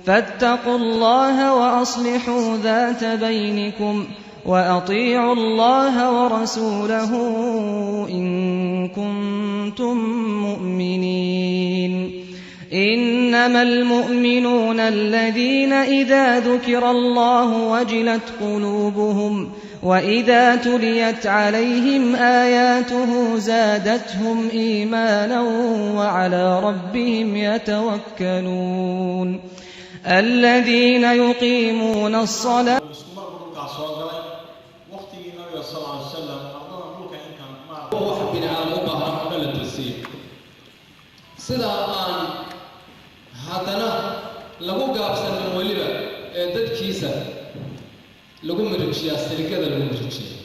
فاتقوا الله وأصلحوا ذات بينكم وأطيعوا الله ورسوله إن كنتم مؤمنين. إنما المؤمنون الذين إذا ذكر الله وجلت قلوبهم وإذا تليت عليهم آياته زادتهم إيمانا وعلى ربهم يتوكلون. الذين يقيمون الصلاة lagu gaabsanin waliba dadkiisa lagu mirijiyaa sirikada lagu mirijiyaa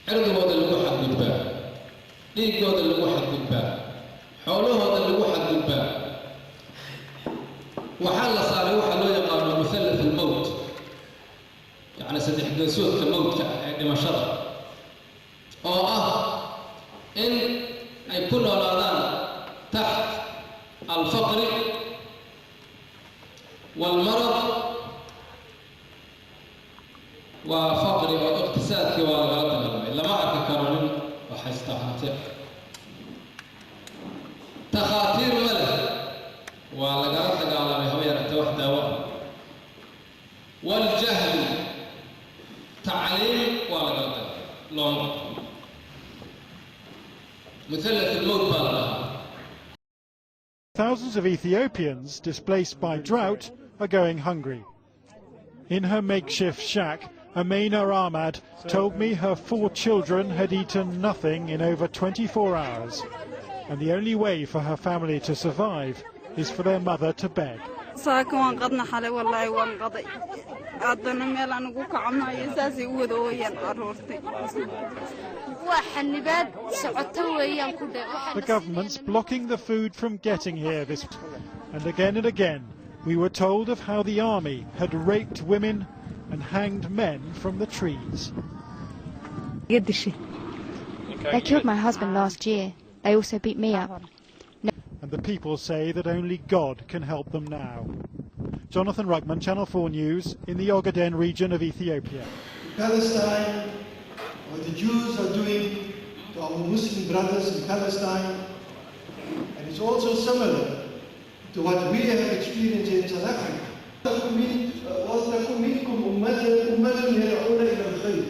cirdigooda lagu xadgudbaa dhiigooda lagu xadgudbaa xoolahooda lagu xadgudbaa waxaa la saaray waxa loo yaqaano muthalath al-mawt yani saddex geesoodka mawtka ee dhimashada oo ah in ay ku noolaadaan taxt al-faqri والمرض وفقر واقتصاد كوالغات لما أتكرر وحيستحمتع تخاطير ملك والغات قال بهوية توحدة والجهل تعليم والغات لون مثلث الموت بالله. Thousands of Ethiopians displaced by drought are going hungry. In her makeshift shack, Amina Ahmad told me her 4 children had eaten nothing in over 24 hours, and the only way for her family to survive is for their mother to beg. The government's blocking the food from getting here and again we were told of how the army had raped women and hanged men from the trees. They killed my husband last year. They also beat me up. And the people say that only God can help them now. Jonathan Ruckman, Channel 4 News, in the Ogaden region of Ethiopia. Palestine, what the Jews are doing to our Muslim brothers in Palestine, and it's also similar to what we have experienced in South Africa. وَلْتَكُنْ مِنْكُمْ أُمَّةٌ يَدْعُونَ إِلَى الْخَيْرِ.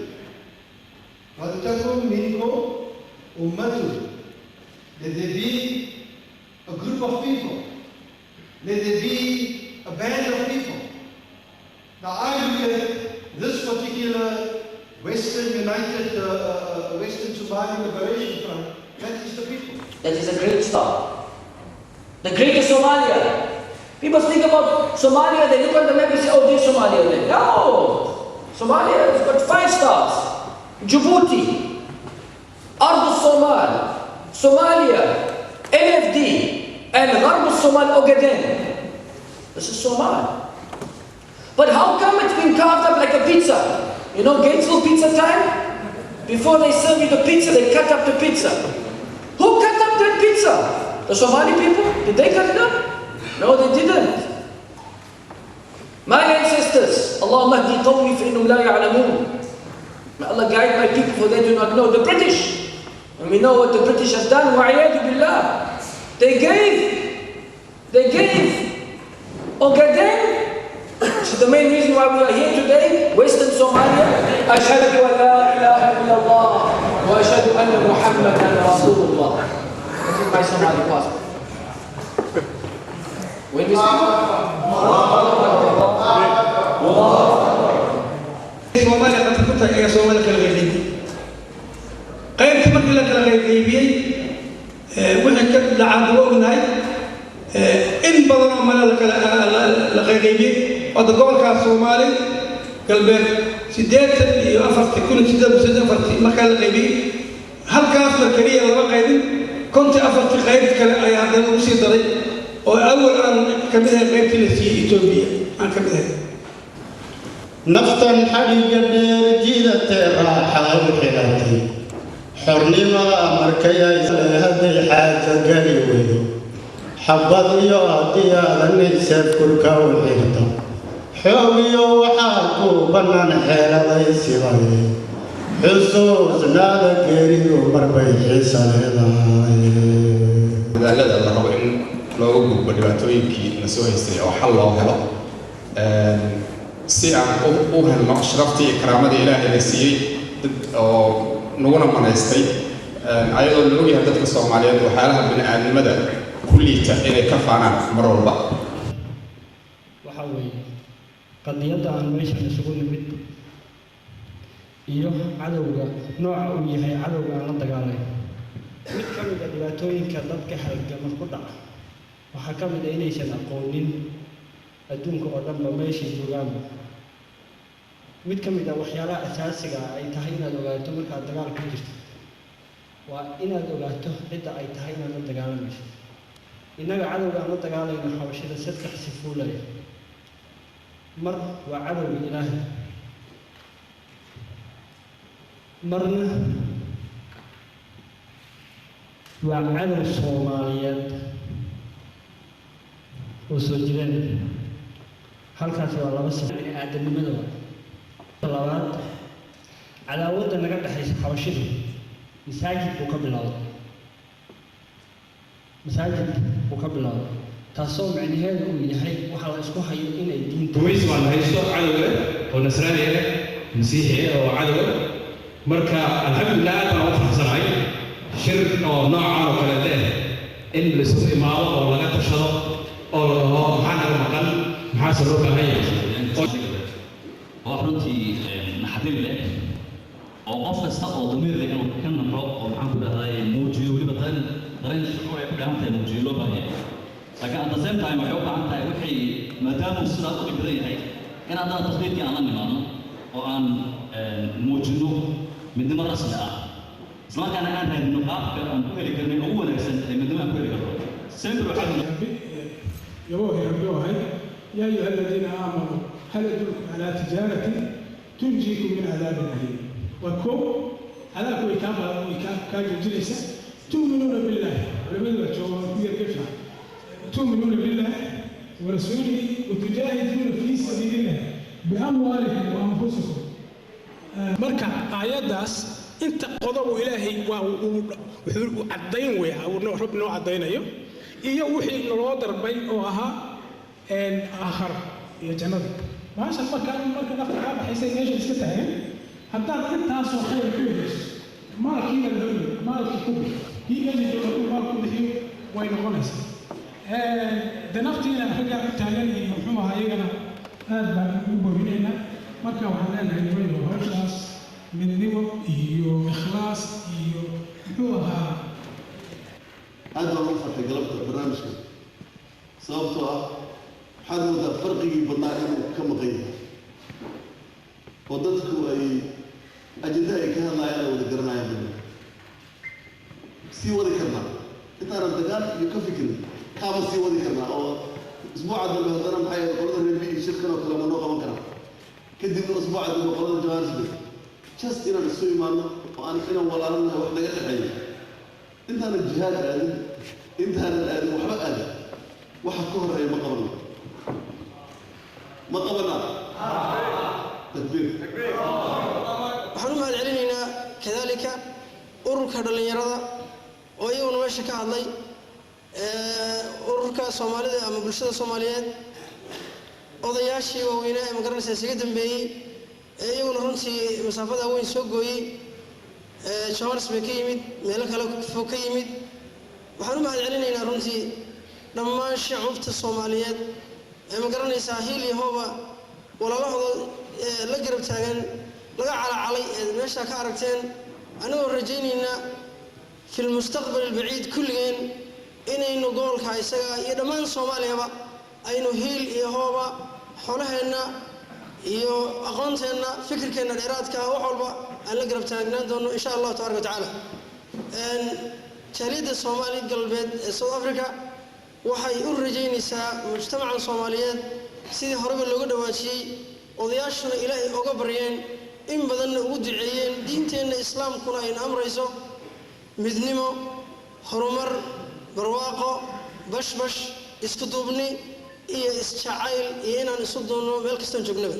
وَلْتَكُنْ مِنْكُمْ أُمَّةٌ. Let there be a group of people. Let there be a band of people. Now I look at this particular Western Somali Liberation Front. That is the people. That is a great start. The greatest Somalia. People think about Somalia, they look on the map and say, oh, there's Somalia there. No! Somalia has got 5 stars. Djibouti, Ardu Somal, Somalia, LFD, and Gharb Somal Ogaden. This is Somalia. But how come it's been carved up like a pizza? You know Gatesville pizza time? Before they serve you the pizza, they cut up the pizza. Who cut up that pizza? The Somali people? Did they cut it up? No, they didn't. My ancestors, Allahumma hdi qawmi fa innahum la ya'lamun. May Allah guide my people for they do not know. The British, and we know what the British has done, wa'iyadu billah. They gave Ogaden, which is the main reason why we are here today, Western Somalia. Ashhadu an la ilaha illallah wa ashhadu anna Muhammadan Rasulullah. This is my Somali passport. When we speak Somalia qad kunta ee Somalia kala qeybiyay qaybta markii la kala qeybiyay wixii ka dhacay ognahay in badan oo mala la qeybiyay wada gobolka Soomaali galbeed 84 marka la qeybiyay halkaas la kaliya laba qaybin konti 4 qayb kale ayaa hadana u sii daray oo awal aan kamid ah qaybtii la siiyay Itoobiya aan kamid ah naftan xariga dheer jiidate raaxa u xiratay xornimada markay ay haday xaaja gali weeyo حبض يودي هذا سيفكرك وحيرته حومي وحاكو بنان حيلة يسيبني حسوسنا ذكري ومربي حسن dadaalada la rabo in looga gudbo dhibaatooyinkii la soo haystay oo xal loo helo si aan u helno sharaftii iyo karaamadii Ilaahay la siiyay oo naguna manaystay ayadoo la ogyahay dadka Soomaaliyeed waxyaalaha bini'aadnimada kulliita inay ka faanaan mar walba waxa weeye qadiyada aan meesha isugu nimid iyo cadawga nooca uu yahay cadawga aan la dagaalamay mid ka mid ah dhibaatooyinka dadka halgama ku dhaca waxaa ka mid ah inaysan aqoonin adduunka oo dhanba meeshay joogaanba mid ka mid ah waxyaalaha asaasiga ay tahay inaad ogaato markaad dagaal ku jirto waa inaad ogaato cidda ay tahay inaad la dagaalamayso innaga cadowga aan la dagaalayno xabashida saddex sifo leh mar waa cadowga ilaahay marna waa cadow Soomaaliyeed oo soo jireen halkaas waa laba sifo aadamnimada labaad cadaawadda naga dhaxaysa xabashida masaajid uu ka bilowday taasoo macnaheedu uu yahay waxa la isku hayo inay diinta ways waan haysto cadawga oo nasraani ah masiixi oo cadawga marka alxamdulillah aad baan u faraxsanahay shir oo noocan oo kale leh in la isku imaado oo laga tashado oo la dhaho maxaa naga maqan maxaase loo baahan yahay waa runtii naxdin leh oo qof kasta oo damiir leh inuu ka naxo oo maxaan ku dhahday muujiyo weliba dareen shucuur ay ku dhahan tahay muujiyo loo baahan yahay laakiin at the same time waxay u baahan tahay wixii maadaama uu sidaas u dhibadan yahay in haddana taqdiirkii aan la nimaadno oo aan muujino midnimo rasmi ah islamarkaana aan raadino qaabka aan ku heli karnay ugu wanaagsan ee midnimo aan ku heli karno sempre waxaa يوه يربوها يا أيها الذين آمنوا هل أدلكم على تجارة تنجيكم من عذاب أليم وكو عذاب كان جلسة تؤمنون بالله ولماذا تؤمنون بالله ورسوله وتجاهدون في سبيل الله بأموالكم وأنفسكم مركع آيات أنت قضوا إلهي وعدين ورب نوع عدين أيوه iyo wixii loo darbay oo ahaa aakhir iyo jannada maasha marka nafta ka baxaysay meesha iska tahay haddaan intaas oo khayr ku yeesho maalkii la helo maalkii ku bixiyo maalku bixiyo way noqonaysaa naftiina ragga taagan iyo muxuu ahaa iyagana aad baan u boorinaynaa marka waxaan leenahay wayno hawshaas midnimo iyo ikhlaas iyo muxuu ahaa هذا هو فرق قلبت البرنامج صوبته حد فرقي بالنادي كم غير وضدك أي أجدائي كان لا يرى وذكرنا يا بني سوى ذكرنا ترى الدجال يكفيكني كم سوى ذكرنا أو أسبوع عدل بهذا محي قرر النبي شركنا وكلام نوقا مكنا كدي من أسبوع عدل بقرر الجواز به just إلى السوي معنا وأنا فينا ولا لنا وإحنا قاعد حي أنت أنا الجهاد هذا أنت أنا وحبا هذا وحكوه الرأي ما قبلنا تكبير وحنو مهد علينا كذلك أرك هذا اللي يرى ويقولون ماشي كهذي أرك الصومالي أما بالشدة الصوماليات odayaashii waaweynaa ee magaranaysa isaga dambeeyey iyaguna runtii masaafada weyn soo gooyey Charles bay ka yimid meelo kale fog ka yimid waxaan u mahad celinaynaa runtii dhammaan shacabta Soomaaliyeed ee magaranaysa hiil iyo hooba walaalahooda la garab taagan laga calacalay ee meesha ka aragteen anagoo rajaynayna في المستقبل البعيد كلين إنه نقول كايسا يدمان Soomaaliya aynu hiil iyo hooba xolaheena iyo aqoonteena fikirkeena dheeraadka wax walba aan la garab taagnaan doono insha Allah tabaaraka taala jaaliyada Soomaali galbeed ee South Africa waxay u rajaynaysaa mujtamaca Soomaaliyeed sidii horeba looga dhawaajiyay odayaashuna Ilaahay uga baryeen in badan ugu duceeyeen diinteena islaamkuna ay amrayso midnimo horumar barwaaqo bashbash isku duubni iyo isjacayl iyo inaan isu doonno meel kastaan joognaba